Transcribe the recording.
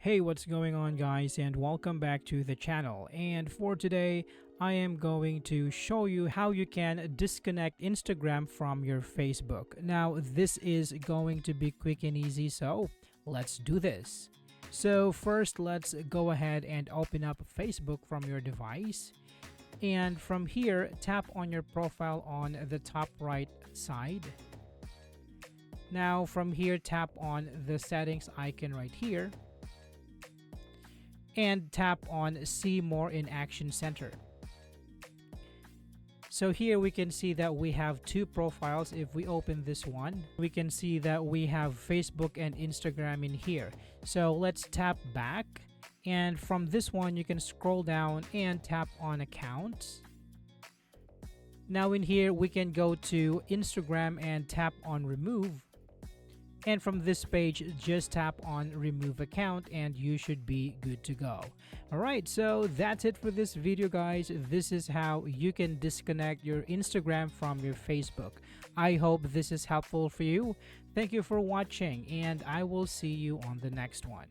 Hey, what's going on, guys, and welcome back to the channel. And for today, I am going to show you how you can disconnect Instagram from your Facebook. Now, this is going to be quick and easy, so let's do this. So first, let's go ahead and open up Facebook from your device. And from here, tap on your profile on the top right side. Now, from here, tap on the settings icon right here and tap on See More in Action Center. So here we can see that we have two profiles. If we open this one, we can see that we have Facebook and Instagram in here. So let's tap back, and from this one you can scroll down and tap on Accounts. Now in here we can go to Instagram and tap on Remove. And from this page, just tap on Remove Account and you should be good to go. Alright, so that's it for this video, guys. This is how you can disconnect your Instagram from your Facebook. I hope this is helpful for you. Thank you for watching, and I will see you on the next one.